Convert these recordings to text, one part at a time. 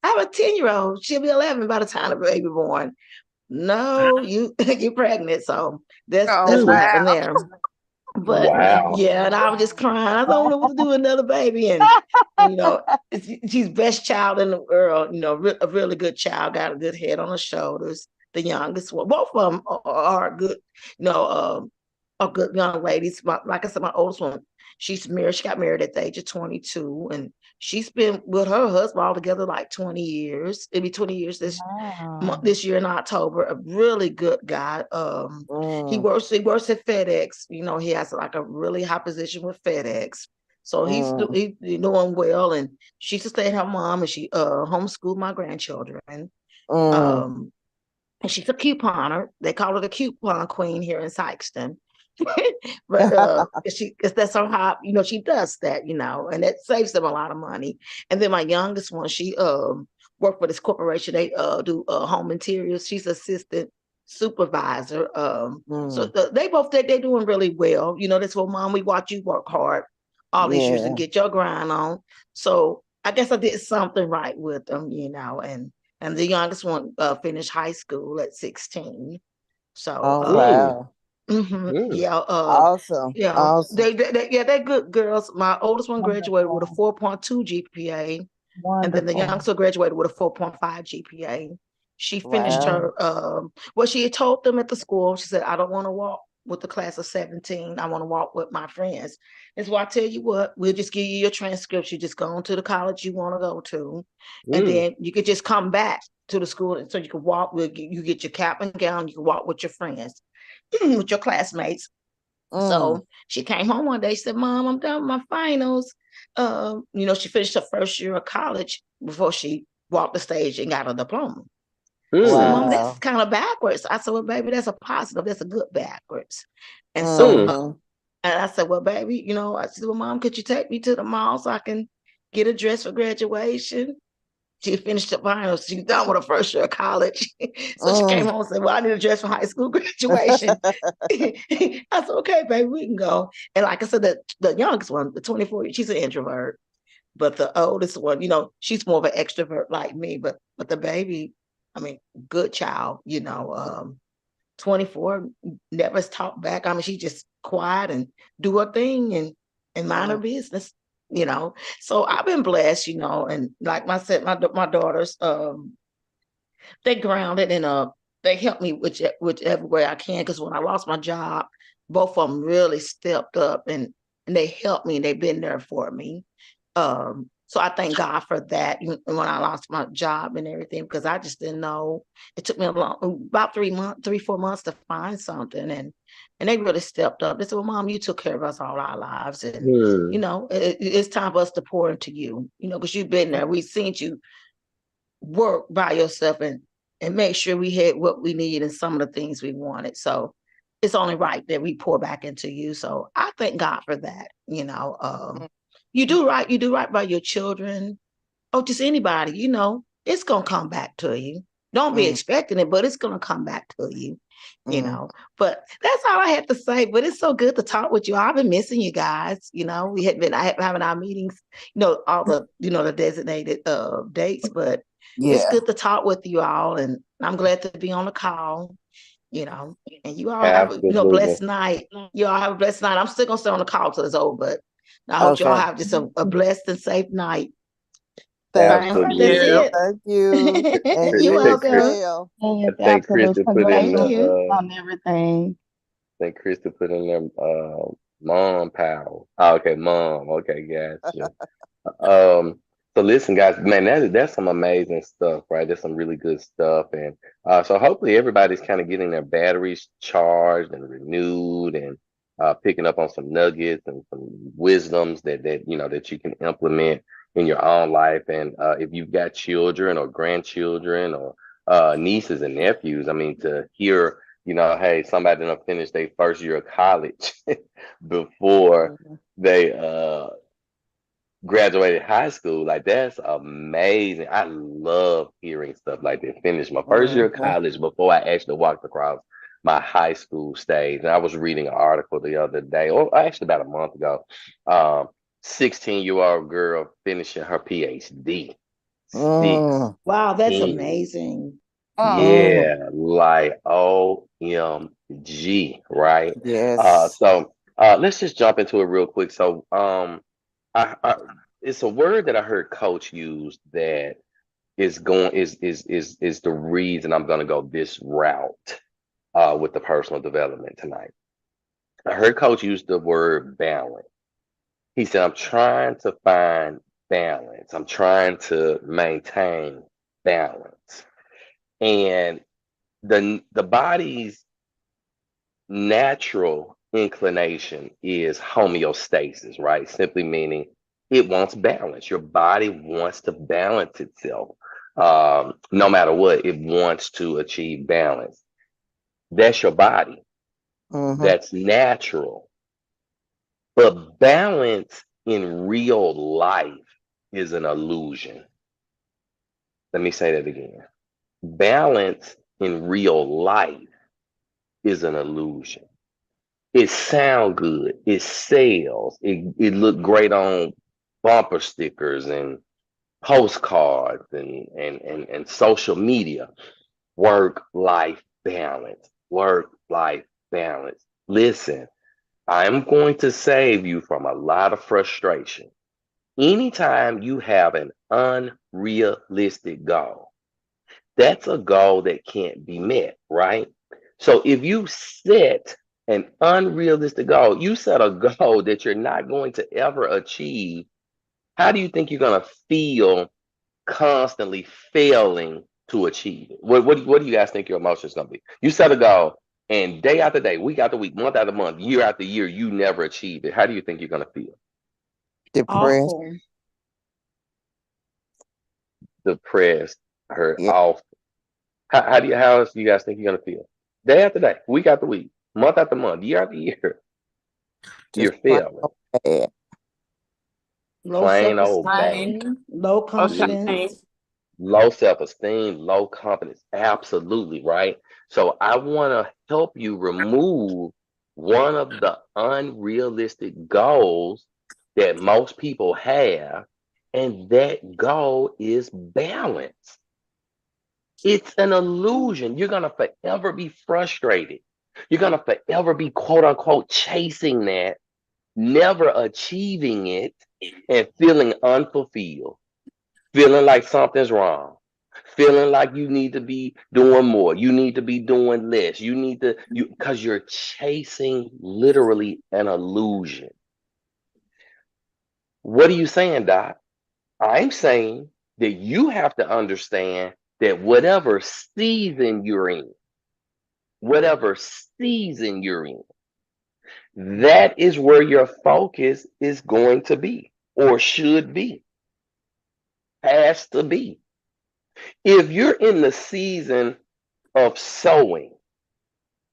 I have a 10-year-old. She'll be 11 by the time the baby born. No, you're pregnant. So that's Oh what Mm. happened wow. there. But Wow. yeah, and I was just crying. I don't know what to do with another baby. And you know, she's best child in the world. You know, a really good child, got a good head on her shoulders. The youngest one, both of them are good. You know, are good young ladies. Like I said, my oldest one, she's married. She got married at the age of 22, and she's been with her husband all together like 20 years. It'll be 20 years Wow. this year in October. A really good guy. He Mm, works at FedEx. You know, he has like a really high position with FedEx. So mm, he's doing well, and she's a stay-at-home mom, and she homeschooled my grandchildren. mm. Um, and she's a couponer. They call her the coupon queen here in Sykeston. But because that's her hobby, you know, she does that, you know, and it saves them a lot of money. And then my youngest one, she worked for this corporation. They do home interiors. She's assistant supervisor. So Mm, they're doing really well. You know, that's what mom, we watch you work hard all these years and yeah. get your grind on. So I guess I did something right with them, you know, and the youngest one finished high school at 16. So Oh Mm. wow. Mm. yeah, Awesome. yeah, Awesome. yeah, they're good girls. My oldest one graduated with a Wonderful. 4.2 GPA, and then the Wonderful. youngster graduated with a 4.5 GPA. She finished Wow. her well, she had told them at the school, she said, I don't want to walk with the class of 17. I want to walk with my friends. That's why I tell you what, we'll just give you your transcripts. You just go on to the college you want to go to, and Mm. then you could just come back to the school so you can walk with you get your cap and gown, you can walk with your friends, with your classmates. Mm. So she came home one day. She said, Mom, I'm done with my finals. You know, she finished her first year of college before she walked the stage and got a diploma. She said, Mm. Mom, that's Wow. kind of backwards. I said, well, baby, that's a positive. That's a good backwards. And so, Mm. Mm-hmm. and I said, well, baby, you know, I said, well, Mom, could you take me to the mall so I can get a dress for graduation? She finished the finals. She's done with her first year of college. So she came Mm. home and said, well, I need a dress for high school graduation. I said, okay, baby, we can go. And like I said, the youngest one, the 24, she's an introvert. But the oldest one, you know, she's more of an extrovert like me. But the baby, I mean, good child, you know, 24, never talked back. I mean, she just quiet and do her thing and mind her Mm. business, you know. So I've been blessed, you know, and like I said, my daughters, they grounded and they helped me whichever way I can. Because when I lost my job, both of them really stepped up and they helped me and they've been there for me. So I thank God for that when I lost my job and everything, because I just didn't know. It took me about 3 months, 4 months to find something. And they really stepped up. They said, well, Mom, you took care of us all our lives. And, you Mm. know, it's time for us to pour into you know, because you've been there. We've seen you work by yourself and make sure we had what we need and some of the things we wanted. So it's only right that we pour back into you. So I thank God for that. You know, you do right by your children or just anybody, you know, it's gonna come back to you. Don't be Mm. expecting it, but it's gonna come back to you, you Mm. know. But that's all I had to say. But it's so good to talk with you. I've been missing you guys. You know, we had been having our meetings, you know, all the the designated dates, but it's Yeah. good to talk with you all, and I'm glad to be on the call. You know, and you all have a Absolutely. blessed night. You all have a blessed night. I'm still gonna stay on the call till it's over, but I hope you all Okay. have just a blessed and safe night. Thank All right, that's Absolutely. you. it. Thank you. And You're you Think as Chris, welcome. well. I Yes, think absolutely. Krista put in Thank the Congratulations you. on everything. think Krista put in the mom power. Oh, okay, mom. Okay, gotcha. Um, so listen, guys, man, that's some amazing stuff, right? That's some really good stuff, and so hopefully everybody's kind of getting their batteries charged and renewed, and picking up on some nuggets and some wisdoms that that you can implement in your own life. And if you've got children or grandchildren or nieces and nephews, I mean, to hear, hey, somebody done finished their first year of college before Mhm. they graduated high school. Like, that's amazing. I love hearing stuff like that. Finished my first year of Mhm. college before I actually walked across my high school stage. And I was reading an article the other day, or actually about a month ago. 16-year-old girl finishing her PhD. Mm, Wow, that's 16. amazing. mm. Yeah, like OMG, right? Yes. Let's just jump into it real quick. I it's a word that I heard Coach use that is going is the reason I'm gonna go this route with the personal development tonight. I heard Coach use the word balance. He said, I'm trying to find balance. I'm trying to maintain balance. And the body's natural inclination is homeostasis, right? Simply meaning it wants balance. Your body wants to balance itself. No matter what, it wants to achieve balance. That's your body. Mm-hmm. That's natural. But balance in real life is an illusion. Let me say that again. Balance in real life is an illusion. It sound good. It sells. It look great on bumper stickers and postcards and social media. Work life balance. Work life balance. Listen, I'm going to save you from a lot of frustration. Anytime you have an unrealistic goal, that's a goal that can't be met, right? So if you set an unrealistic goal, you set a goal that you're not going to ever achieve, how do you think you're going to feel constantly failing to achieve it? What do you guys think your emotion is going to be? You set a goal and day after day, week after week, month after month, year after year, you never achieve it. How do you think you're going to feel? Depressed. Awful. Depressed, hurt, Yeah. off. How else do you guys think you're gonna feel? Day after day, week after week, month after month, year after year, Just you're plain failing. old bad. Low Plain old bad. Mind, self-esteem, low social L- thing. confidence. Low self-esteem, low confidence. Absolutely, right? So I want to help you remove one of the unrealistic goals that most people have, and that goal is balance. It's an illusion. You're going to forever be frustrated. You're going to forever be quote unquote chasing that, never achieving it, and feeling unfulfilled, feeling like something's wrong, feeling like you need to be doing more, you need to be doing less, because you're chasing literally an illusion. What are you saying, Doc? I'm saying that you have to understand that whatever season you're in, that is where your focus is going to be or should be, has to be. If you're in the season of sowing,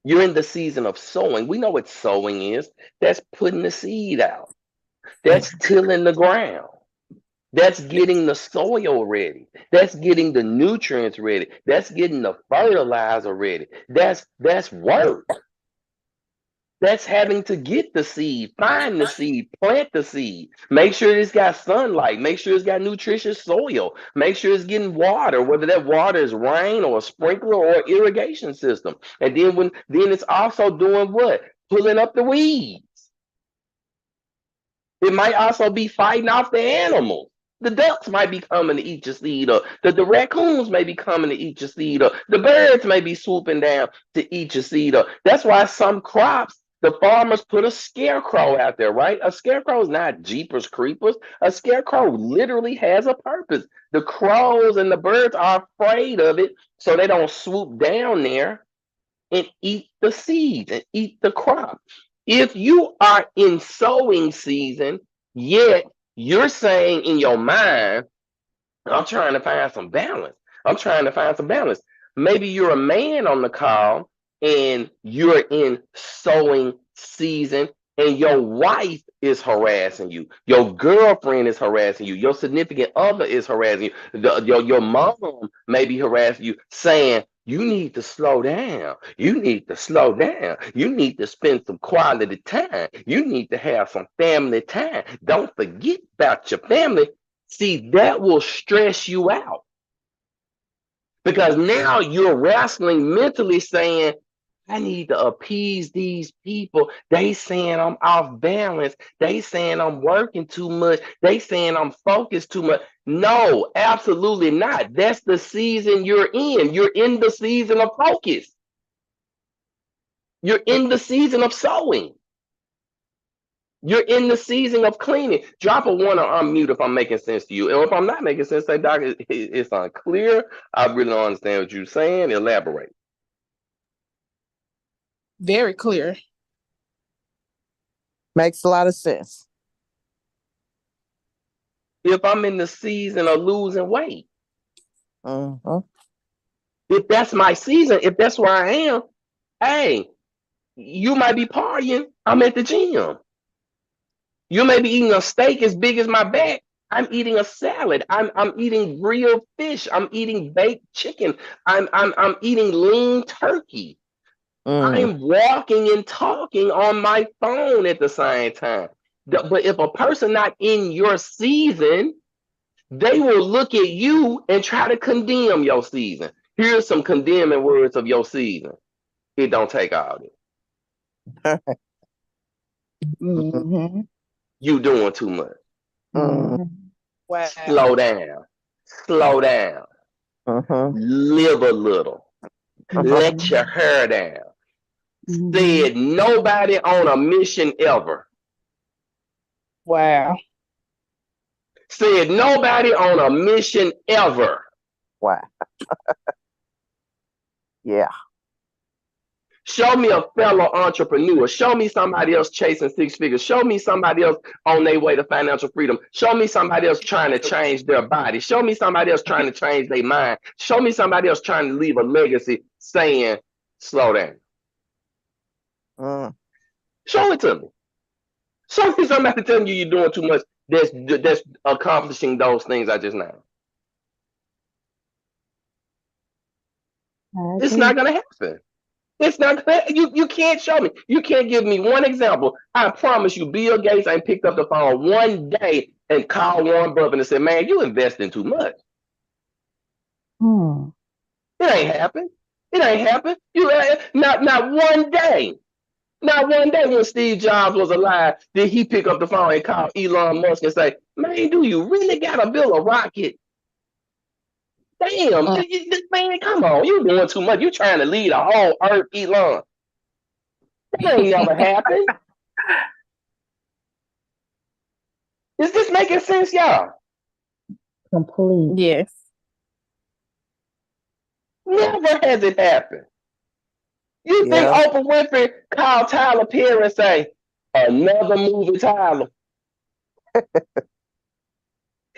you're in the season of sowing. We know what sowing is. That's putting the seed out. That's tilling the ground. That's getting the soil ready. That's getting the nutrients ready. That's getting the fertilizer ready. That's work. That's having to get the seed, find the seed, plant the seed, make sure it's got sunlight, make sure it's got nutritious soil, make sure it's getting water, whether that water is rain or a sprinkler or irrigation system. And then it's also doing what? Pulling up the weeds. It might also be fighting off the animals. The ducks might be coming to eat your seed, or the raccoons may be coming to eat your seed, or the birds may be swooping down to eat your seed. Or that's why some crops, the farmers put a scarecrow out there, right? A scarecrow is not Jeepers Creepers. A scarecrow literally has a purpose. The crows and the birds are afraid of it, so they don't swoop down there and eat the seeds and eat the crop. If you are in sowing season, yet you're saying in your mind, I'm trying to find some balance. I'm trying to find some balance. Maybe you're a man on the call and you're in sowing season and your wife is harassing you. Your girlfriend is harassing you. Your significant other is harassing you. Your mom may be harassing you, saying, you need to slow down. You need to slow down. You need to spend some quality time. You need to have some family time. Don't forget about your family. See, that will stress you out because now you're wrestling mentally saying, I need to appease these people. They saying I'm off balance. They saying I'm working too much. They saying I'm focused too much. No, absolutely not. That's the season you're in. You're in the season of focus. You're in the season of sowing. You're in the season of cleaning. Drop a one or unmute if I'm making sense to you. And if I'm not making sense, say, Doc, it's unclear. I really don't understand what you're saying. Elaborate. Very clear. Makes a lot of sense. If I'm in the season of losing weight, Mm-hmm. if that's my season, if that's where I am, hey, you might be partying. I'm at the gym. You may be eating a steak as big as my back. I'm eating a salad. I'm eating grilled fish. I'm eating baked chicken. I'm eating lean turkey. I'm walking and talking on my phone at the same time. But if a person not in your season, they will look at you and try to condemn your season. Here's some condemning words of your season. It don't take all this. Mm-hmm. You doing too much. Mm-hmm. Wow. Slow down. Slow down. Mm-hmm. Live a little. Let your hair down. Said nobody on a mission ever. Wow. Said nobody on a mission ever. Wow. Yeah. Show me a fellow entrepreneur. Show me somebody else chasing six figures. Show me somebody else on their way to financial freedom. Show me somebody else trying to change their body. Show me somebody else trying to change their mind. Show me somebody else trying to leave a legacy saying, slow down. Show it to me. Show me somebody telling you you're doing too much that's accomplishing those things I just named. It's not going to happen. It's not you can't show me. You can't give me one example. I promise you, Bill Gates ain't picked up the phone one day and called Warren Buffett and said, man, you investing too much. It ain't happened. It ain't happened. You not one day. Not one day when Steve Jobs was alive did he pick up the phone and call Elon Musk and say, man, do you really gotta build a rocket? Damn, man, come on. You doing too much. You trying to lead a whole earth, Elon. That ain't never happened. Is this making sense, y'all? Complete. Yes. Never has it happened. You think Oprah Winfrey called Tyler Perry and say, another movie, Tyler?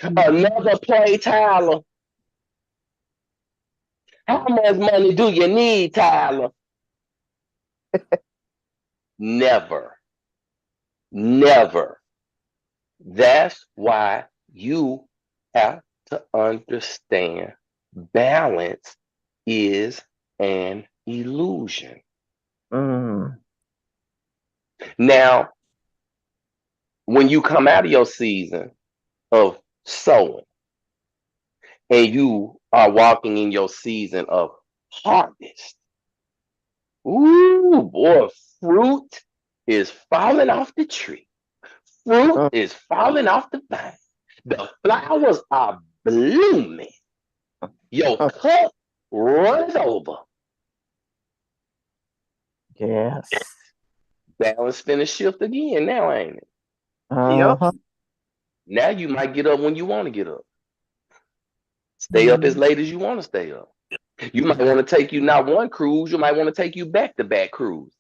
Another play, Tyler? How much money do you need, Tyler? Never. Never. That's why you have to understand balance is an illusion. Now, when you come out of your season of sowing and you are walking in your season of harvest, ooh, boy, fruit is falling off the tree. Fruit is falling off the vine. The flowers are blooming. Your cup runs over. Yes. Balance finna shift again now, ain't it? Yep. Now you might get up when you want to get up. Stay up as late as you want to stay up. You might want to take you not one cruise, you might want to take you back-to-back cruise.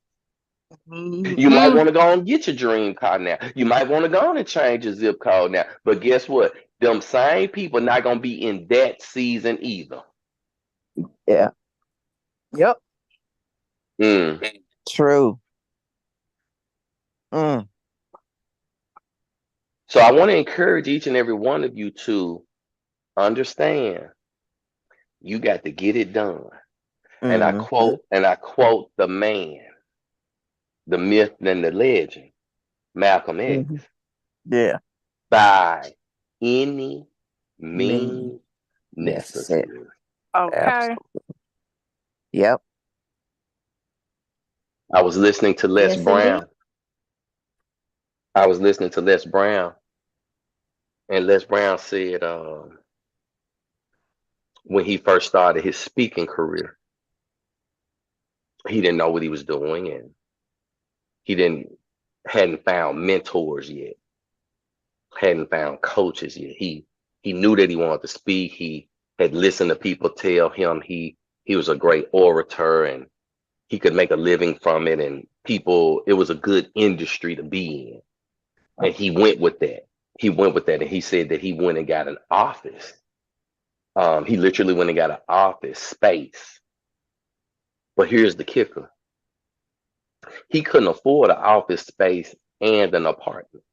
You might want to go and get your dream car now. You might want to go on and change your zip code now. But guess what? Them same people not going to be in that season either. Yeah. Yep. True. So I want to encourage each and every one of you to understand you got to get it done. And I quote the man, the myth and the legend, Malcolm X. Yeah. By any mean, Necessary. necessary. Okay. Absolutely. Yep. I was listening to Les Yes, Brown. indeed. I was listening to Les Brown, and Les Brown said when he first started his speaking career, he didn't know what he was doing, and he hadn't found mentors yet, hadn't found coaches yet. He knew that he wanted to speak. He had listened to people tell him he was a great orator and he could make a living from it, and it was a good industry to be in. And he went with that. And he said that he went and got an office. He literally went and got an office space. But here's the kicker. He couldn't afford an office space and an apartment.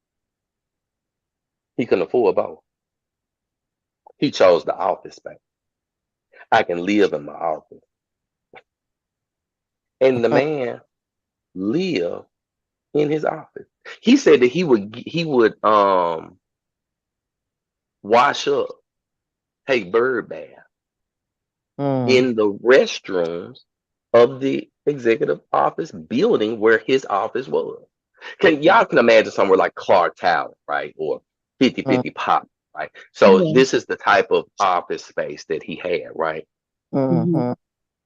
He couldn't afford both. He chose the office space. I can live in my office. And the man lived in his office. He said that he would wash up, take bird bath in the restrooms of the executive office building where his office was. Y'all can imagine somewhere like Clark Tower, right? Or 50/50 Pop, right? So Yeah. this is the type of office space that he had, right? Mm-hmm.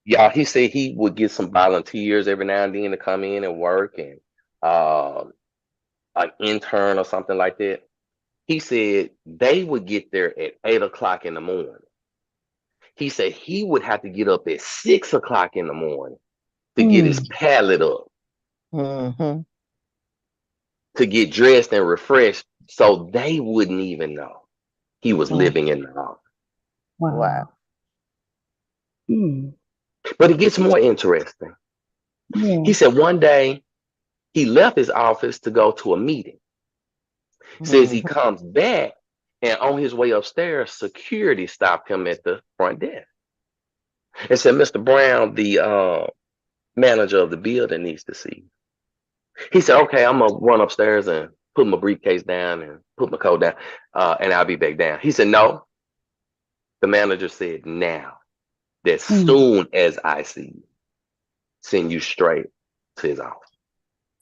Yeah, he said he would get some volunteers every now and then to come in and work, and an intern or something like that. He said they would get there at 8 o'clock in the morning. He said he would have to get up at 6 o'clock in the morning to get his palate up, Mm-hmm. to get dressed and refreshed, so they wouldn't even know he was living in the office. Wow. But it gets more interesting. Yeah. He said one day he left his office to go to a meeting. Says he comes back, and on his way upstairs, security stopped him at the front desk and said, "Mr. Brown, the manager of the building needs to see you." He said, "Okay, I'm gonna run upstairs and put my briefcase down and put my coat down, and I'll be back down." He said, "No." The manager said, "Now, as soon as I see you, send you straight to his office."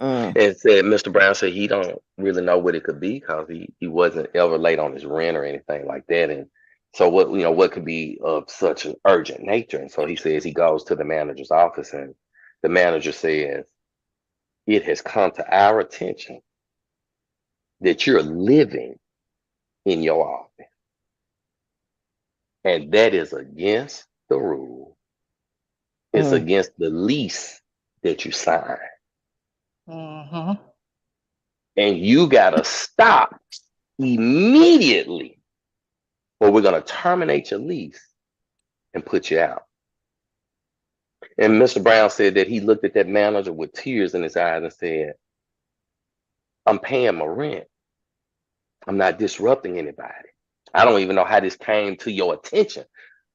And said Mr. Brown said he don't really know what it could be because he wasn't ever late on his rent or anything like that. And so what could be of such an urgent nature? And so he says he goes to the manager's office, and the manager says, "It has come to our attention that you're living in your office, and that is against the rule. It's against the lease that you signed. And you gotta stop immediately, or we're gonna terminate your lease and put you out." And Mr. Brown said that he looked at that manager with tears in his eyes and said, "I'm paying my rent. I'm not disrupting anybody. I don't even know how this came to your attention,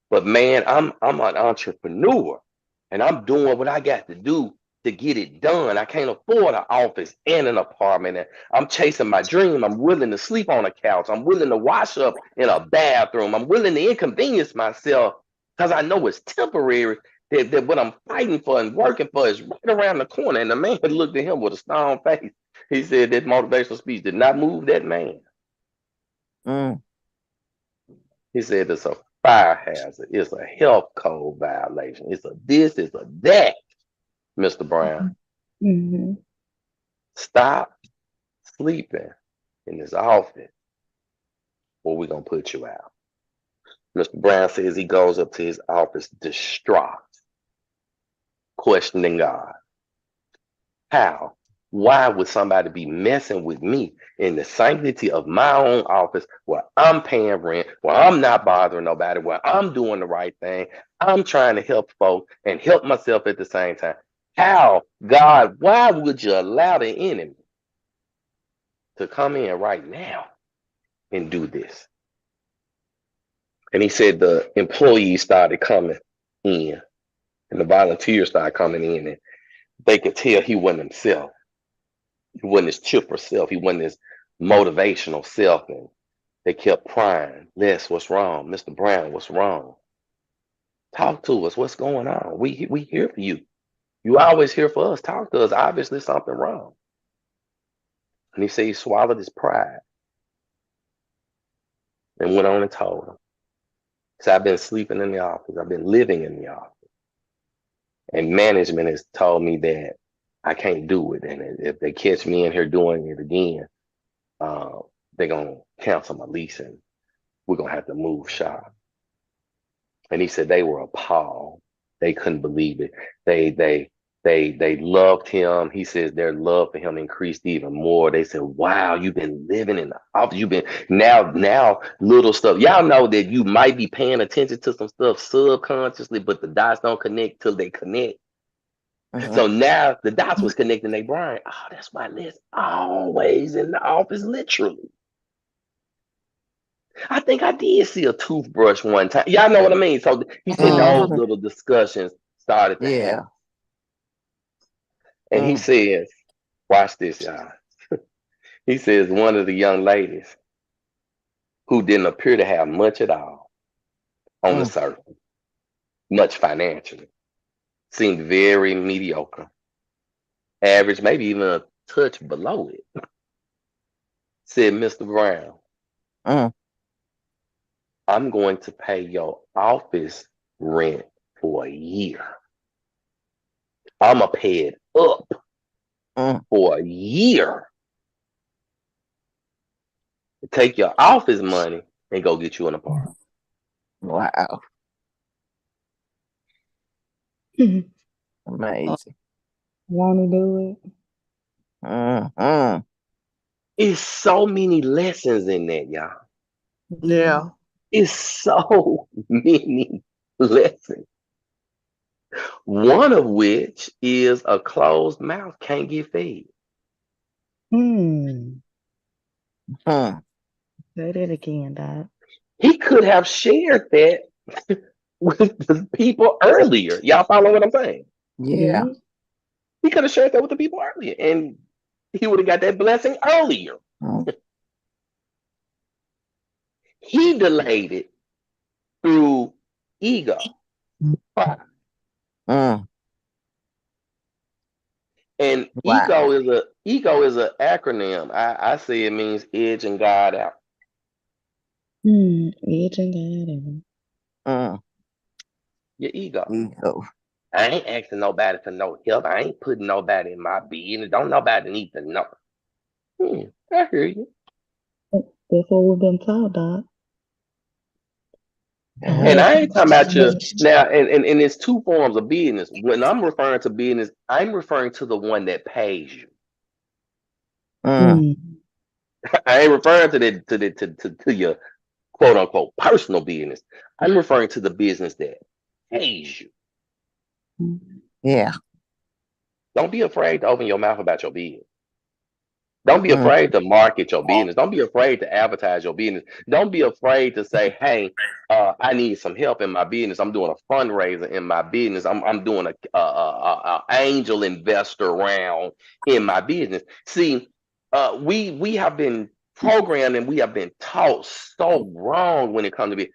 but man, I'm an entrepreneur, and I'm doing what I got to do to get it done. I can't afford an office and an apartment, and I'm chasing my dream. I'm willing to sleep on a couch. I'm willing to wash up in a bathroom. I'm willing to inconvenience myself because I know it's temporary, that what I'm fighting for and working for is right around the corner." And the man looked at him with a stone face. He said that motivational speech did not move that man. He said it's a fire hazard. It's a health code violation. It's a this, it's a that. Mr. Brown, stop sleeping in this office, or we're going to put you out. Mr. Brown says he goes up to his office distraught, questioning God. How? Why would somebody be messing with me in the sanctity of my own office where I'm paying rent, where I'm not bothering nobody, where I'm doing the right thing? I'm trying to help folks and help myself at the same time. How, God, why would you allow the enemy to come in right now and do this? And he said the employees started coming in, and the volunteers started coming in, and they could tell he wasn't himself. He wasn't his chipper self. He wasn't his motivational self. And They kept prying. Les, what's wrong? Mr. Brown, what's wrong? Talk to us. What's going on? We here for you. You always here for us. Talk to us. Obviously something wrong. And he said he swallowed his pride and went on and told him. So I've been sleeping in the office. I've been living in the office. And management has told me that I can't do it. And if they catch me in here doing it again, they're going to cancel my lease and we're going to have to move shop. And he said they were appalled. They couldn't believe it. They loved him. He says their love for him increased even more. They said, wow, you've been living in the office. You've been now little stuff. Y'all know that you might be paying attention to some stuff subconsciously, but the dots don't connect till they connect. So now the dots was connecting their brain. Oh, that's why Les always in the office, literally. I think I did see a toothbrush one time. Y'all know what I mean? So he said those little discussions started to happen. And he says, watch this, y'all. He says one of the young ladies who didn't appear to have much at all on the surface, much financially, seemed very mediocre, average, maybe even a touch below it, said, Mr. Brown, I'm going to pay your office rent for a year. I'm going to pay it up for a year. Take your office money and go get you an apartment. Wow. Amazing. Want to do Mm-hmm. It's so many lessons in that, y'all. Yeah. It's so many lessons. One of which is a closed mouth can't get fed. Say that again, Doc. He could have shared that with the people earlier. Y'all follow what I'm saying? Yeah. He could have shared that with the people earlier, and he would have got that blessing earlier. He delayed it through ego. And ego is an acronym. I say it means edge and God out. Edge and God. Your ego. I ain't asking nobody for no help. I ain't putting nobody in my business. Don't nobody need to know. I hear you. That's what we've been taught, Doc. And I ain't talking about you now. And it's two forms of business. When I'm referring to business, I'm referring to the one that pays you. I ain't referring to your quote unquote personal business. I'm referring to the business that pays you. Yeah. Don't be afraid to open your mouth about your business. Don't be afraid to market your business. Don't be afraid to advertise your business. Don't be afraid to say, hey, I need some help in my business. I'm doing a fundraiser in my business. I'm doing a angel investor round in my business. See, we have been programmed and we have been taught so wrong when it comes to business.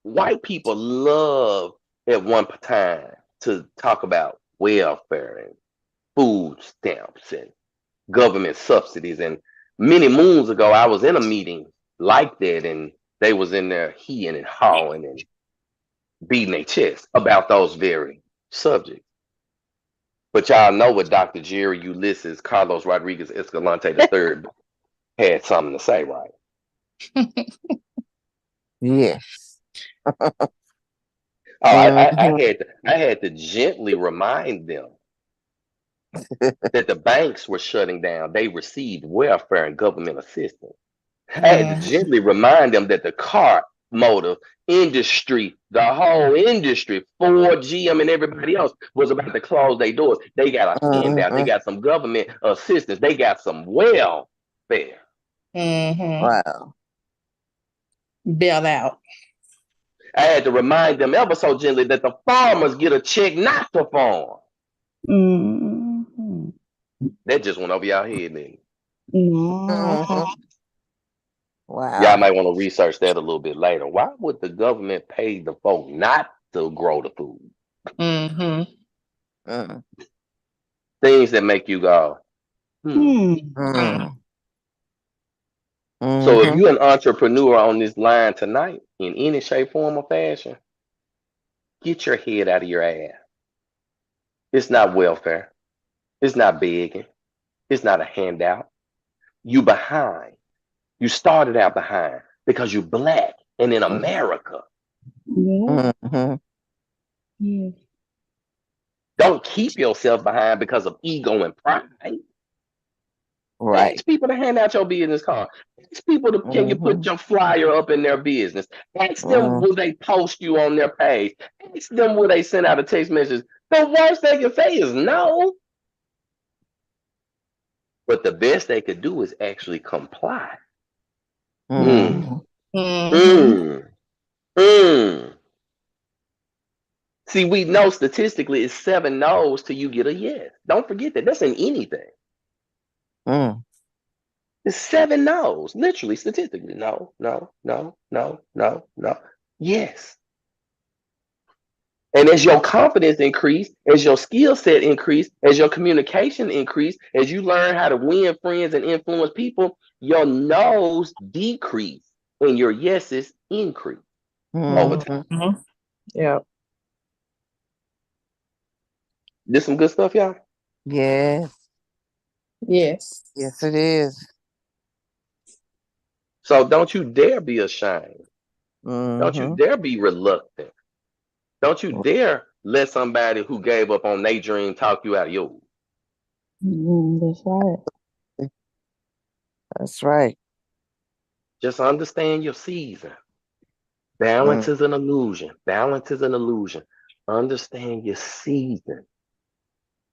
White people love at one time to talk about welfare and food stamps and government subsidies. And many moons ago, I was in a meeting like that, and they was in there heeing and hawing and beating their chest about those very subjects. But y'all know what Dr. Jerry Ulysses Carlos Rodriguez Escalante III had something to say, right? Yes. I had to gently remind them that the banks were shutting down. They received welfare and government assistance. I had to gently remind them that the car motor industry, the whole industry, Ford, GM, and everybody else was about to close their doors. They got a handout. They got some government assistance. They got some welfare. Wow. Bail out. I had to remind them ever so gently that the farmers get a check not to farm. That just went over y'all head, nigga. Y'all Wow. might want to research that a little bit later. Why would the government pay the folk not to grow the food? Mm-hmm. Mm, Things that make you go, hmm. mm, So if mhm. you're an entrepreneur on this line tonight, in any shape, form, or fashion, get your head out of your ass. It's not welfare. It's not begging. It's not a handout. You behind. You started out behind because you're black and in America. Yeah. Mhm. Yes. Don't keep yourself behind because of ego and pride. Right. Ask people to hand out your business card. Ask people to, can you put Mhm. your flyer up in their business? Ask them, Mm, will they post you on their page? Ask them, will they send out a text message? The worst they can say is no. But the best they could do is actually comply. Mm, mhm. Mm-hmm. mm, mm. See, we know statistically it's 7 no's till you get a yes. Don't forget that. That's in anything. Mm, It's 7 no's, literally, statistically. No, no, no, no, no, no. Yes. And as your confidence increase, as your skill set increase, as your communication increase, as you learn how to win friends and influence people, your no's decrease and your yeses increase over time. mhm. Mm-hmm. Yeah. This some good stuff, y'all. Yes. Yes. Yes, it is. So don't you dare be ashamed. Don't you Mhm. dare be reluctant. Don't you dare let somebody who gave up on their dream talk you out of yours. That's right. That's right. Just understand your season. Balance Mm, is an illusion. Balance is an illusion. Understand your season.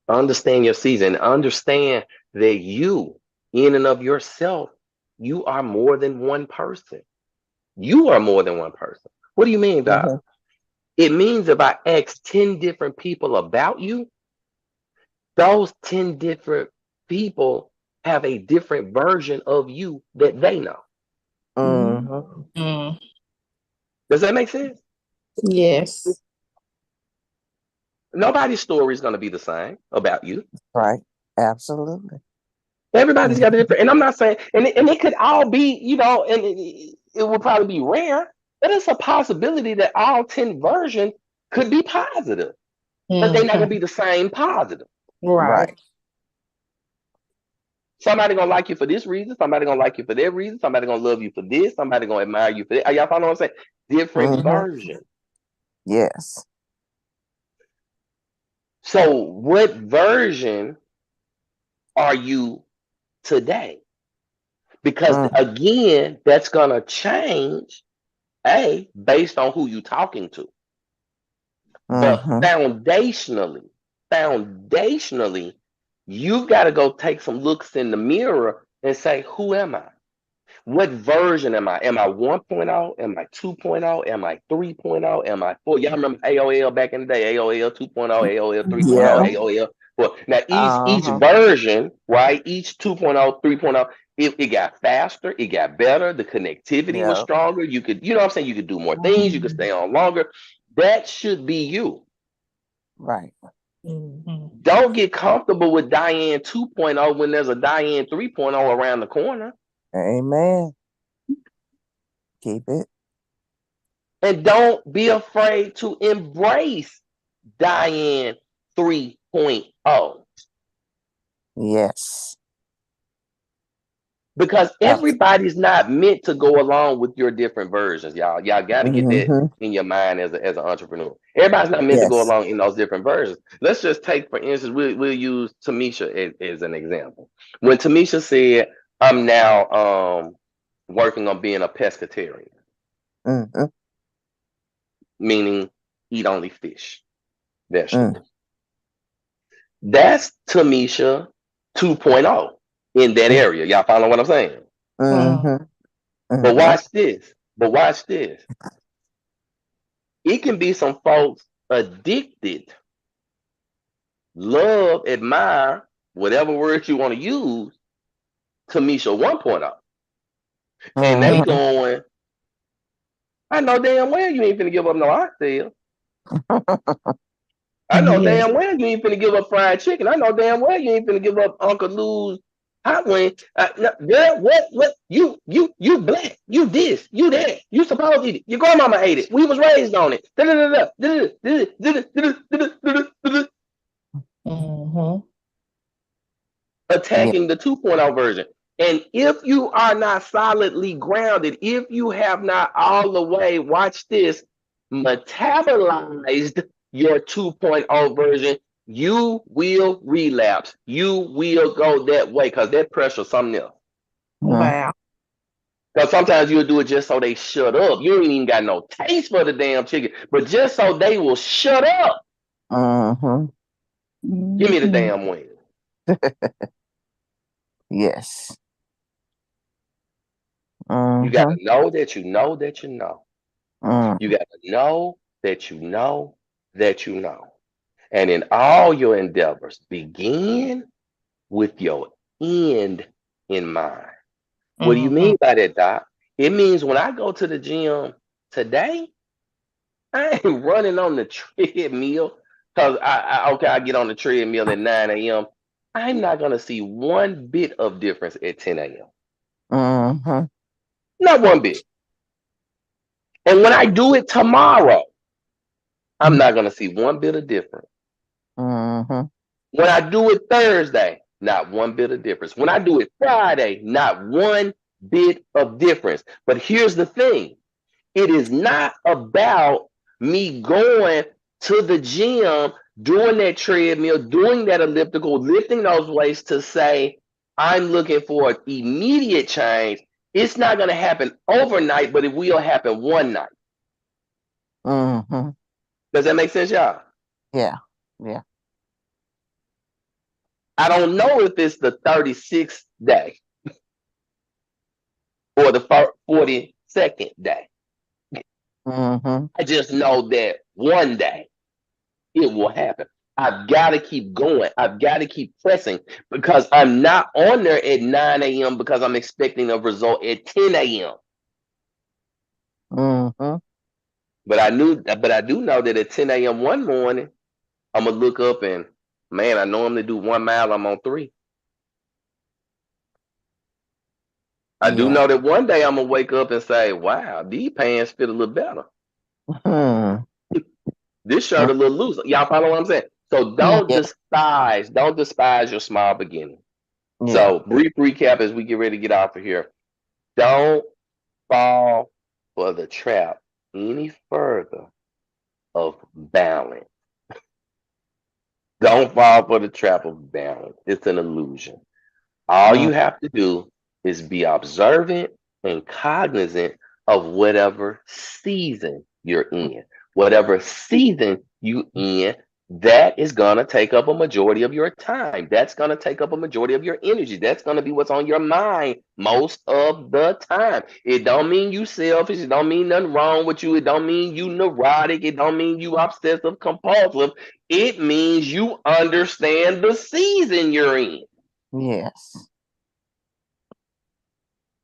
Understand your season. Understand that you, in and of yourself, you are more than one person. You are more than one person. What do you mean, Doc? mhm. It means if I ask 10 different people about you, those 10 different people have a different version of you that they know. Mhm. Mm. Does that make sense? Yes. Nobody's story is going to be the same about you. Right. Absolutely. Everybody's got a Mhm. different, and I'm not saying, and it could all be, and it will probably be rare, but it's a possibility that all 10 versions could be positive, but they're not going to Mm-hmm. be the same positive. Right. Right. Somebody gonna like you for this reason. Somebody gonna like you for that reason. Somebody gonna love you for this. Somebody gonna admire you for that. Are y'all follow what I'm saying? Different Mhm. versions. Yes. So, what version are you today? Because Mm, again, that's gonna change based on who you're talking to. But mhm. foundationally, you've got to go take some looks in the mirror and say, who am I? What version am I? Am I 1.0? Am I 2.0? Am I 3.0? Am I 4? Y'all remember AOL back in the day? AOL 2.0, AOL 3.0, Yeah. AOL. Well, now each Uh-huh. version, right? Each 2.0, 3.0, it got faster, it got better, the connectivity was Yeah. stronger. You could, you know what I'm saying? You could do more things, you could Mm-hmm. stay on longer. That should be you. Right. Mm-hmm. Don't get comfortable with Diane 2.0 when there's a Diane 3.0 around the corner. Amen. Keep it. And don't be afraid to embrace Diane 3.0 Yes. because Absolutely. everybody's not meant to go along with your different versions, y'all. Y'all got to get that Mhm. in your mind as an entrepreneur. Everybody's not meant to go Yes. along in those different versions. Let's just take, for instance, we'll use Tamisha as an example. When Tamisha said, I'm now working on being a pescatarian, Mhm. meaning eat only fish, Mm. vegetables. That's Tamisha 2.0 in that Mm. area. Y'all follow what I'm saying? Mhm. But Mhm. watch this. But watch this. It can be some folks addicted, love, admire, whatever word you want to use, Tamisha 1.0. And they Mhm. going, I know damn well you ain't finna give up no oxtail. I know Yeah. damn well you ain't finna give up fried chicken. I know damn well you ain't finna give up Uncle Lou's hot wing. No, girl, what? You black. You this. You that. You supposed to eat it. Your grandmama ate it. We was raised on it. Mm-hmm. Yeah. Attacking the 2.0 version. And if you are not solidly grounded, if you have not all the way, watch this, metabolized your 2.0 version, you will relapse. You will go that way because that pressure is something else. Mhm. Wow. Because sometimes you'll do it just so they shut up. You ain't even got no taste for the damn chicken, but just so they will shut up. Mhm. Give me the Mm-hmm. damn wing. Yes. You got Mhm. to know that you know that you know. Mm. You got to know that you know that you know. And in all your endeavors, begin with your end in mind. What do you Mm-hmm. mean by that, Doc? It means when I go to the gym today, I ain't running on the treadmill because okay, I get on the treadmill at 9 a.m. I'm not going to see one bit of difference at 10 a.m. Mhm. Not one bit. And when I do it tomorrow, I'm not going to see one bit of difference. Mhm. When I do it Thursday, not one bit of difference. When I do it Friday, not one bit of difference. But here's the thing, it is not about me going to the gym, doing that treadmill, doing that elliptical, lifting those weights to say, I'm looking for immediate change. It's not going to happen overnight, but it will happen one night. Mhm. Does that make sense, y'all? Yeah. Yeah. I don't know if it's the 36th day or the 42nd day. Mhm. I just know that one day it will happen. I've got to keep going. I've got to keep pressing because I'm not on there at 9 a.m. because I'm expecting a result at 10 a.m. Mhm. But I do know that at 10 a.m. one morning, I'm gonna look up and man, I normally do 1 mile. I'm on 3. I do Yeah. know that one day I'm gonna wake up and say, "Wow, these pants fit a little better. Mhm. This shirt a little loose." Y'all follow what I'm saying? So Yeah. don't despise your small beginning. Yeah. So brief recap as we get ready to get off of here. Don't fall for the trap any further of balance. Don't fall for the trap of balance. It's an illusion. All Mm. you have to do is be observant and cognizant of whatever season you're in. Whatever season you in, that is gonna take up a majority of your time. That's gonna take up a majority of your energy. That's gonna be what's on your mind most of the time. It don't mean you selfish. It don't mean nothing wrong with you. It don't mean you neurotic. It don't mean you obsessive compulsive. It means you understand the season you're in. Yes.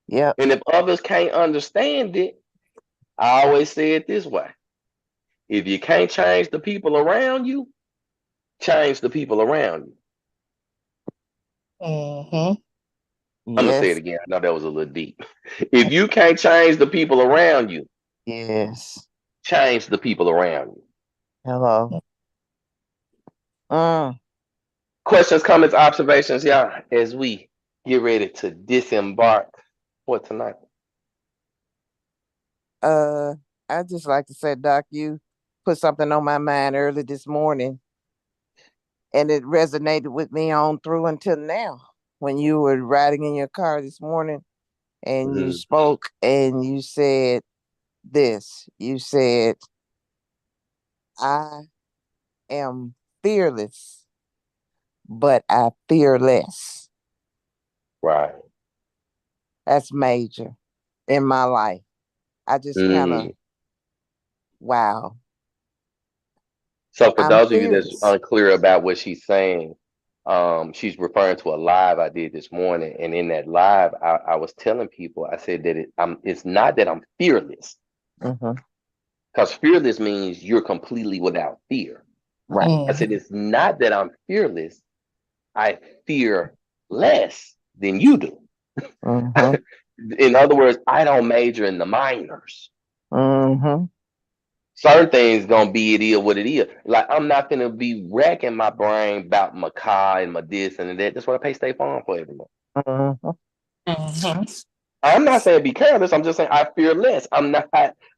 Yep. And if others can't understand it, I always say it this way. If you can't change the people around you, change the people around you. Mm-hmm. I'm gonna say it Yes. again. I know that was a little deep. If you can't change the people around you, Yes. change the people around you. Hello. Mm. Questions, comments, observations, y'all, as we get ready to disembark for tonight. Uh, I just like to say, Doc, you put something on my mind early this morning, and it resonated with me on through until now. When you were riding in your car this morning, and you Mhm. spoke, and you said this. You said, "I am fearless, but I fear less." Right. That's major in my life. I just kind of, Mm. wow. So for I'm those of you that's fearless. unclear about what she's saying, She's referring to a live I did this morning, and in that live, I was telling people, I said that it's not that I'm fearless, Mm-hmm. because fearless means you're completely without fear. Right. I said it's not that I'm fearless. I fear less than you do. Mm-hmm. In other words, I don't major in the minors. Mm-hmm. Certain things gonna be it is what it is. Like I'm not gonna be racking my brain about my car and my this and that. That's what I pay State Farm for every month. Mm-hmm. I'm not saying be careless. I'm just saying I fear less. I'm not.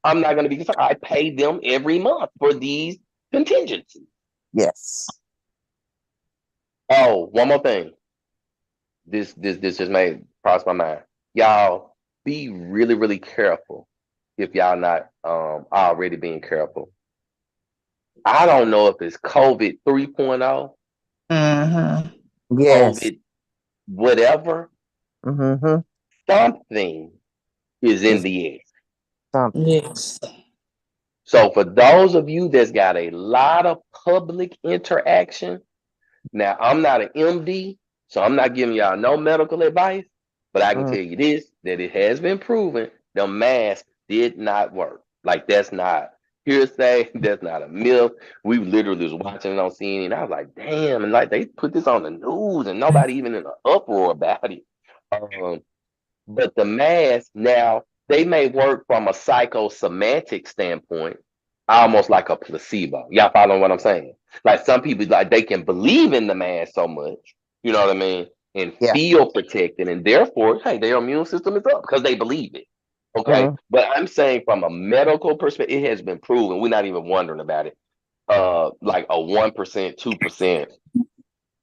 I'm not gonna be concerned. I pay them every month for these contingencies. Yes. Oh, one more thing. This just made cross my mind. Y'all be really really careful if y'all not already being careful. I don't know if it's COVID 3.0, Yes. COVID whatever, Mm-hmm. something is in It's the air. something. Yes. So for those of you that's got a lot of public interaction, now I'm not an MD, so I'm not giving y'all no medical advice, but I can Mm-hmm. tell you this, that it has been proven the mask did not work. Like that's not hearsay, that's not a myth. We literally was watching it on CNN. I was like, damn, and like they put this on the news and nobody even in an uproar about it. Um, but the mask now they may work from a psychosomatic standpoint, almost like a placebo. Y'all following what I'm saying? Like some people like they can believe in the mask so much, you know what I mean, and Yeah. feel protected, and therefore, hey, their immune system is up because they believe it. Okay, Mm-hmm. but I'm saying from a medical perspective, it has been proven. We're not even wondering about it. Like a 1%, 2%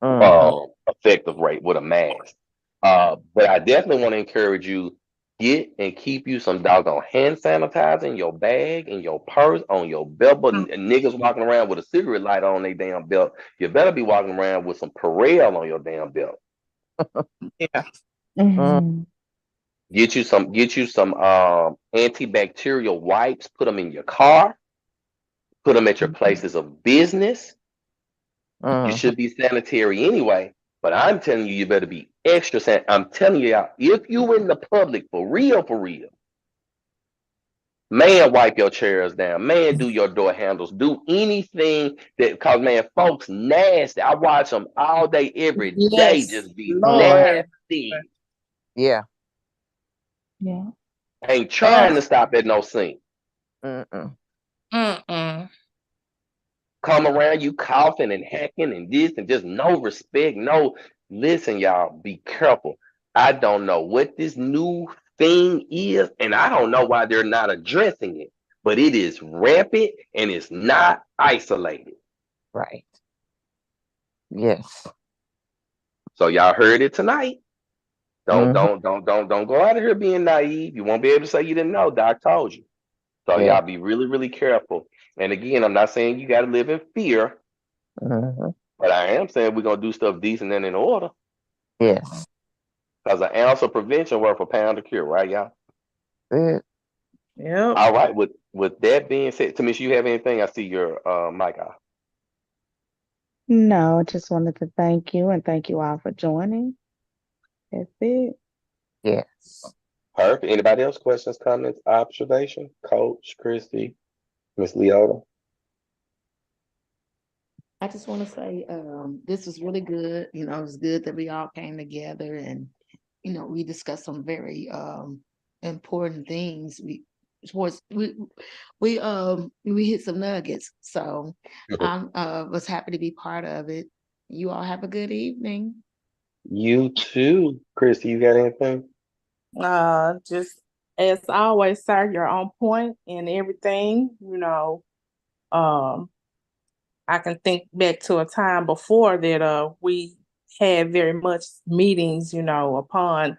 Mm-hmm. effective rate with a mask. But I definitely want to encourage you get and keep you some doggone hand sanitizer in your bag, in your purse, on your belt. But niggas walking around with a cigarette lighter on their damn belt, you better be walking around with some Perel on your damn belt. Yeah. Mm-hmm. Mm-hmm. Get you some antibacterial wipes. Put them in your car. Put them at your places of business. You Mm-hmm. should be sanitary anyway. But I'm telling you, you better be extra I'm telling you, y'all, if you in the public for real, man, wipe your chairs down. Man, do your door handles. Do anything that, cause man, folks nasty. I watch them all day, every day, Yes. just be Lord Mm-hmm. have nasty. Yeah. Yeah. Ain't trying Oh. to stop at no sink. Mm-mm. Mm-mm. Come around you coughing and hacking and this and just no respect. No, listen, y'all, be careful. I don't know what this new thing is, and I don't know why they're not addressing it, but it is rampant and it's not isolated. Right. Yes. So y'all heard it tonight. Don't Mm-hmm. don't don't don't don't go out of here being naive. You won't be able to say you didn't know. Doc told you. So Yeah. y'all be really, really careful. And again, I'm not saying you got to live in fear, Mm-hmm. but I am saying we're gonna do stuff decent and in order. Yes. Because an ounce of prevention worth a pound of cure, right, y'all? Good. Yep. All right. With that being said, Tamisha, you have anything? I see your mic off. No, I just wanted to thank you and thank you all for joining. That's it. Yes. Perfect. Anybody else? Questions, comments, observation? Coach Christy, Miss Leota. I just want to say this was really good. It was good that we all came together and we discussed some very important things. Was we hit some nuggets. So I was happy to be part of it. You all have a good evening. You too, Christy. You got anything? Just as always, sir, you're on point in everything. Um, I can think back to a time before that we had very much meetings, upon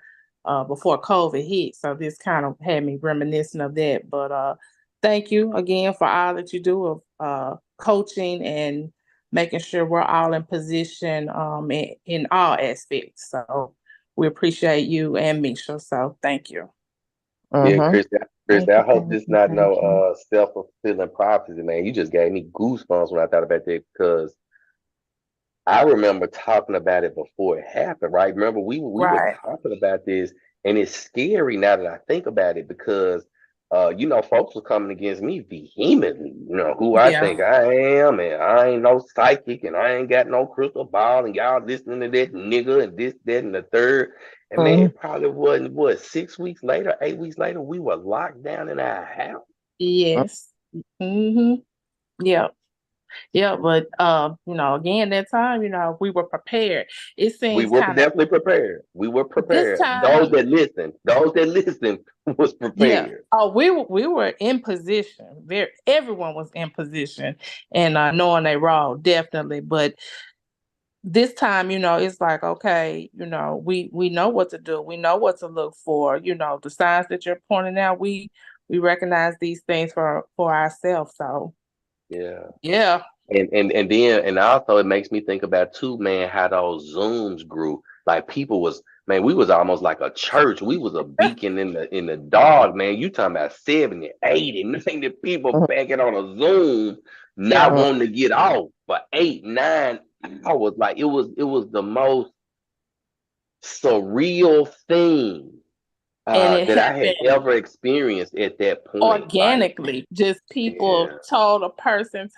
before COVID hit. So this kind of had me reminiscent of that. But thank you again for all that you do of coaching and making sure we're all in position in all aspects. So we appreciate you and Misha. So thank you. Yeah, Mm-hmm. Christy. Thank Christy, I you, hope thank this you, not thank no you. self-fulfilling prophecy, man. You just gave me goosebumps when I thought about that because I remember talking about it before it happened, right? Remember, we were Right. talking about this, and it's scary now that I think about it because, folks were coming against me vehemently. Who I Yeah. think I am, and I ain't no psychic, and I ain't got no crystal ball, and y'all listening to that nigga and this, that, and the third. And man, Mhm. it probably wasn't what 6 weeks later, 8 weeks later, we were locked down in our house. Yes. Mm-hmm. Yeah. Yeah. But again, that time, we were prepared. It We seems were kind of definitely prepared. We were this prepared. time. Those that listened was Yeah. prepared. Oh, we were in position. Everyone was in position and knowing they role, definitely. But this time, it's like, okay, we know what to do. We know what to look for. The signs that you're pointing out, we recognize these things for ourselves. So Yeah. yeah. And also it makes me think about too, man, how those Zooms grew. Like people was, man, we was almost like a church. We was a beacon in the dark, man. You talking about 70, 80, 90 people Mhm. backing on a Zoom, not Yeah. Mhm. wanting to get off for 8, 9 hours. Like it was the most surreal thing And it that I had happened ever experienced at that point. Like, organically. Just people yeah, told a person.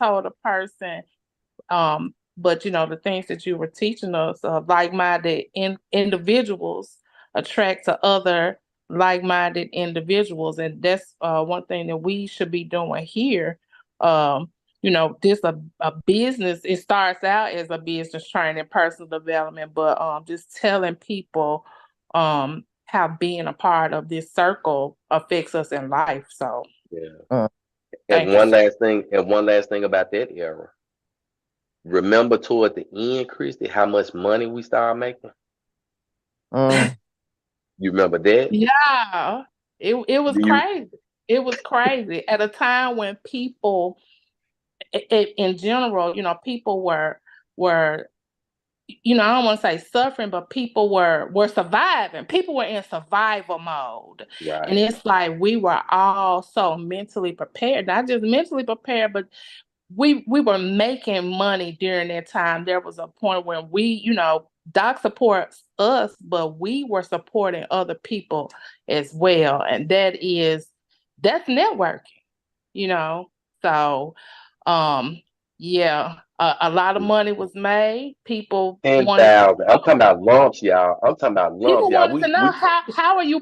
But the things that you were teaching us, like-minded individuals attract to other like-minded individuals, and that's one thing that we should be doing here. This a business. It starts out as a business training, personal development, but just telling people how being a part of this circle affects us in life. So yeah. Mhm. And thank you, one sir. last thing, about that era. Remember toward the end, Christy, how much money we started making? Mhm. You remember that? Yeah, it was Do you? crazy. It was crazy at a time when people, in general, people were I don't want to say suffering, but people were surviving. People were in survival mode, and Right. it's like we were all so mentally prepared. Not just mentally prepared, but we were making money during that time. There was a point when Doc supports us, but we were supporting other people as well. And that's networking, you know. So yeah, a lot of money was made. People Ten wanted to thousand. I'm talking about lumps, y'all. I'm talking about lumps, people y'all. wanted to We know we how are you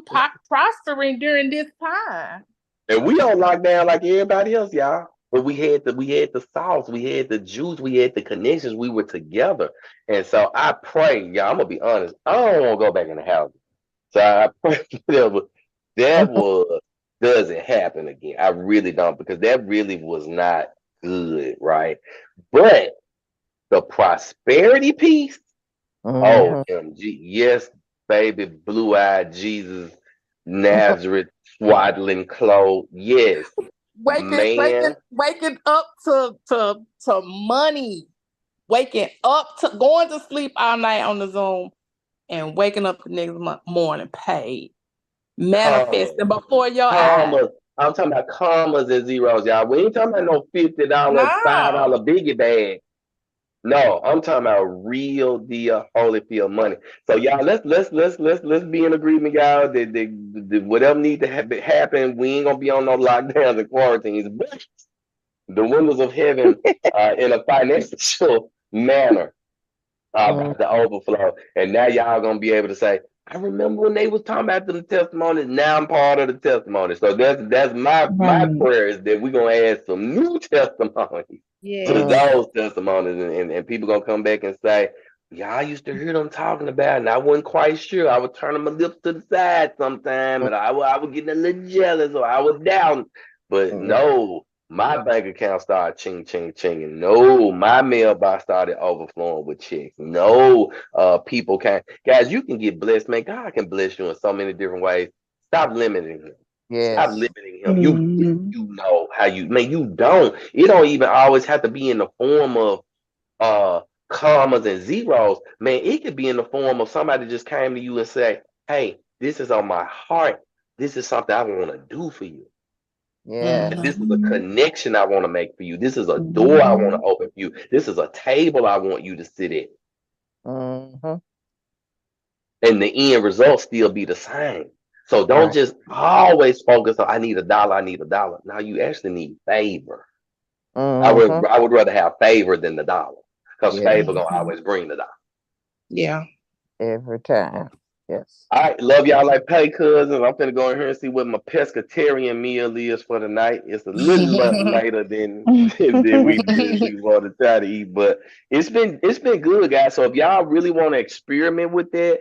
prospering during this time? and we on lockdown like everybody else, y'all. But we had the sauce, we had the juice, we had the connections. We were together, and so I pray, y'all. I'm gonna be honest. I don't want to go back in the house. So I pray that was doesn't happen again. I really don't because that really was not good, right? But the prosperity piece, Yeah. Mhm. OMG, yes, baby, blue-eyed Jesus, Nazareth, swaddling clothes, yes, Waking, waking, man. waking up to money, waking up to going to sleep all night on the Zoom and waking up the next morning paid, Commas, manifesting before your eyes. commas. I'm talking about commas and zeros, y'all. We ain't talking about no $50, No. $5 biggie bag. No, I'm talking about real deal Holyfield money. So y'all, let's be in agreement, y'all. That whatever need to happen, we ain't gonna be on no lockdowns and quarantines. But the windows of heaven, in a financial manner, are Mhm. about to overflow, and now y'all gonna be able to say, "I remember when they was talking about them testimonies. Now I'm part of the testimony." So that's my Right. prayer is that we're gonna add some new testimonies to Yes. Mhm. those testimonies, and people gonna come back and say, "Yeah, I used to hear them talking about it, and I wasn't quite sure. I would turn my lips to the side sometime, and I would get a little jealous, or I was down, but Mhm. no." My bank account started ching ching chinging. No, my mailbox started overflowing with checks. No, people can guys, you can get blessed, man. God can bless you in so many different ways. Stop limiting him. Stop Yes. limiting him. You think Hmm. you know how you man, you don't. It don't even always have to be in the form of uh commas and zeros. Man, it could be in the form of somebody just came to you and say, "Hey, this is on my heart. This is something I want to do for you." Yeah. This is a connection I want to make for you. This is a door I want to open for you. This is a table I want you to sit at. Mm-hmm. And the end result still be the same. So don't Right. just always focus on I need $1, I need $1. Now you actually need favor. Mm-hmm. I would rather have favor than the dollar. Because Yeah. favor gonna always bring the dollar. Yeah. Every time. Yes. All right, love y'all like pay cousins. I'm finna go in here and see what my pescatarian meal is for the night. It's a little later than we want to try to eat, but it's been good, guys. So if y'all really want to experiment with that,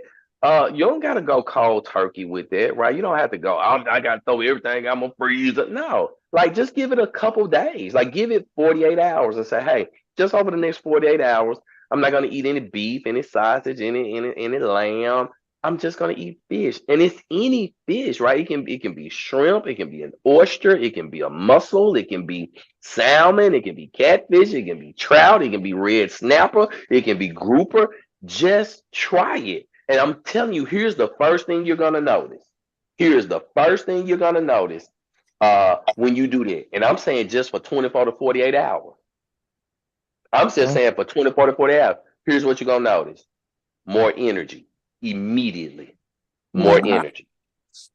you don't gotta go cold turkey with that, right? You don't have to go. I gotta throw everything. I'm gonna freeze it. No, like just give it a couple days. Like give it 48 hours and say, hey, just over the next 48 hours, I'm not gonna eat any beef, any sausage, any lamb. I'm just gonna eat fish, and it's any fish, right? It can be shrimp, it can be an oyster, it can be a mussel, it can be salmon, it can be catfish, it can be trout, it can be red snapper, it can be grouper. Just try it, and I'm telling you, here's the first thing you're gonna notice. Here's the first thing you're gonna notice when you do that, and I'm saying just for 24 to 48 hours. I'm just saying for 24 to 48 hours. Here's what you're gonna notice: more energy immediately. More energy.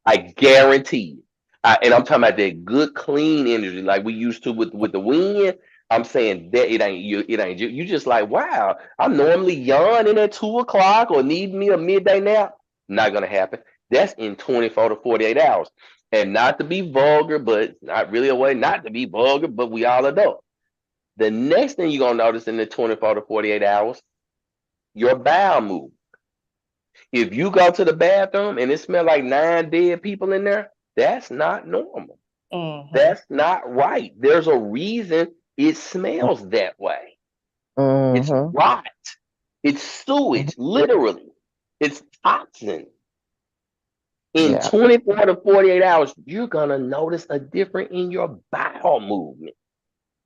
I guarantee you. And I'm talking about that good, clean energy like we used to with the wind. I'm saying that it ain't you. It ain't you. You just like, wow, I'm normally yawning at 2 o'clock or need me a midday nap. Not gonna happen. That's in 24 to 48 hours. And not to be vulgar, but not really a way not to be vulgar, but we all adult. The next thing you're gonna notice in the 24 to 48 hours, your bowel move. If you go to the bathroom and it smells like 9 dead people in there, that's not normal. That's not right. There's a reason it smells that way. It's Mm-hmm. rot. It's sewage, literally. It's toxin. In Yeah. 24 to 48 hours, you're going to notice a difference in your bowel movement,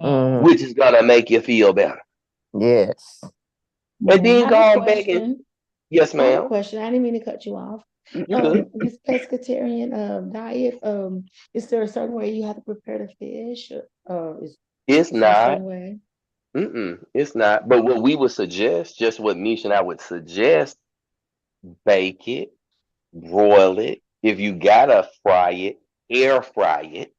Mm-hmm. which is going to make you feel better. Yes. And then I have a going back and, question. yes, I have a ma'am. question. I didn't mean to cut you off. You good? This pescatarian diet, is there a certain way you have to prepare the fish? It's Is there a not. certain way? It's not. But what we would suggest, just what Misha and I would suggest, bake it, broil it. If you gotta fry it, air fry it.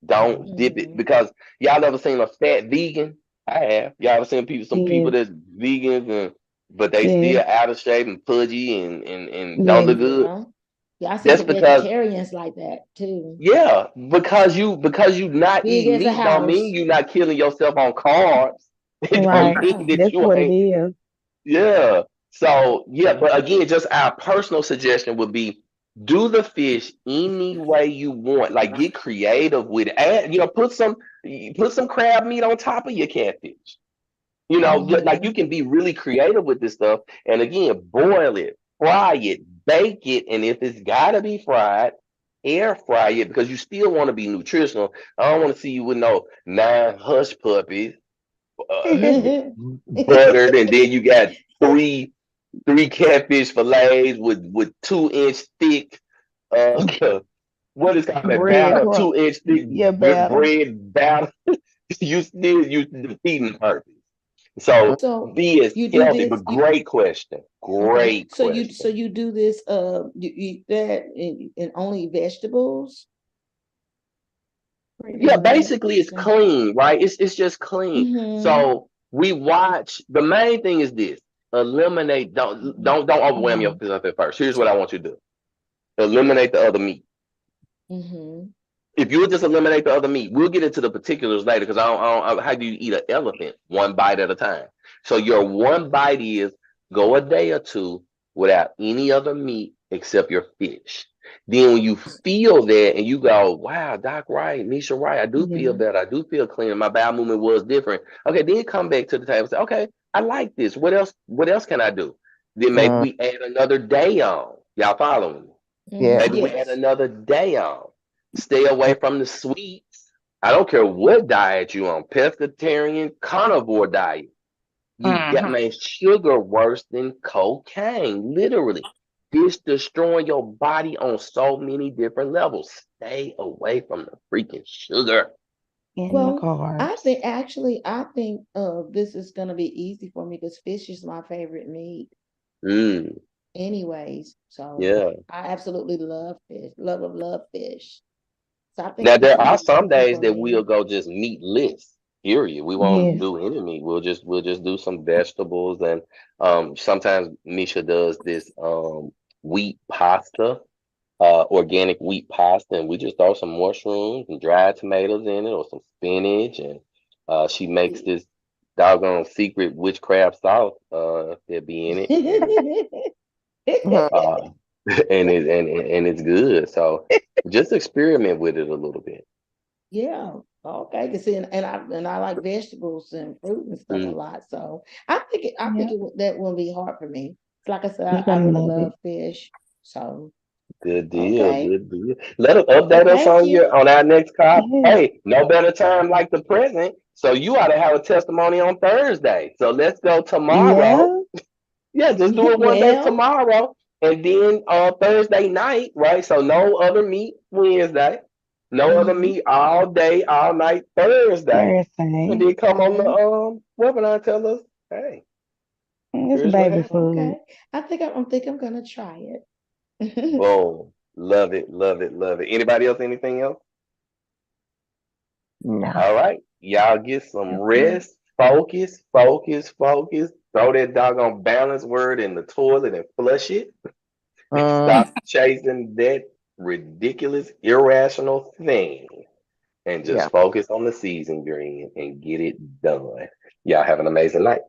Don't dip it because y'all ever seen a fat vegan? I have. Y'all ever seen some people Yes, that's vegans but they yes, still out of shape and pudgy and don't yes. look good? Yeah. Yeah, I see That's some because vegetarians like that too. yeah, because you not Big eating as a meat don't mean house. you not killing yourself on carbs. It don't Right. mean Yeah. that That's you what it ain't. is. Yeah. So yeah, but again, just our personal suggestion would be do the fish any way you want. Like get creative with it. Add, put some crab meat on top of your catfish. Like you can be really creative with this stuff. And again, boil it, fry it, bake it, and if it's gotta be fried, air fry it because you still want to be nutritional. I don't want to see you with no 9 hush puppies, buttered, and then you got three catfish fillets with 2 inch thick what is called that Bread batter, crumb. 2 inch thick Yeah, better. bread batter. You defeating the purpose. So So be as you do healthy, this, but great question. okay. Great So question. you do this, you eat that in only vegetables? Pretty Yeah, much. basically it's clean, right? It's just clean. Mm-hmm. So we watch the main thing is this. Eliminate, don't overwhelm yourself at first. Here's what I want you to do. Eliminate the other meat. Mm-hmm. If you would just eliminate the other meat, we'll get into the particulars later because how do you eat an elephant? One bite at a time. So your one bite is go a day or two without any other meat except your fish. Then when you feel that and you go, wow, Doc right, Misha right, I do feel Yeah. better. I do feel cleaner. My bowel movement was different. Okay, then come back to the table and say, okay, I like this. What else? What else can I do? Then maybe we add another day on. Y'all following me? Yeah. Maybe we add Yes. another day on. Stay away from the sweets. I don't care what diet you on, pescatarian, carnivore diet. You got man, sugar worse than cocaine, literally. It's destroying your body on so many different levels. Stay away from the freaking sugar. And the Well, carbs. I think this is gonna be easy for me because fish is my favorite meat Mm, anyways. So yeah. I absolutely love fish. Love fish. So I think Now this there will are be some easy days for that we'll me. go just meatless. Period. We won't Yes. do any meat. We'll just do some vegetables and sometimes Misha does this wheat pasta, organic wheat pasta, and we just throw some mushrooms and dried tomatoes in it or some spinach, and she makes this doggone secret witchcraft sauce that be in it, and uh and it's good. So just experiment with it a little bit. Yeah. Okay. 'Cause see, and I like vegetables and fruit and stuff a Mm, lot. So I think Yep. that won't be hard for me. Like I said, You're I gonna really love it. love fish. So good deal, okay. good deal. Let us Well, update us thank on you. our next call. Yes. Hey, no better time like the present. So you ought to have a testimony on Thursday. So let's go tomorrow. Yeah. Yeah, just do it one day Well, tomorrow, and then Thursday night, right? So no other meat Wednesday, no other mhm, meat all day, all night Thursday, and Thursday. then come on the mhm. webinar and tell us, hey, It's here's what baby happened. food. Okay. I think I'm gonna try it. Boom, love it, love it, love it. Anybody else? Anything else? No. All right, y'all get some Okay. rest, focus, focus, focus. Throw that doggone balance word in the toilet and flush it. Mm, Stop chasing that ridiculous, irrational thing and yeah. just focus on the season green and get it done. Y'all have an amazing night.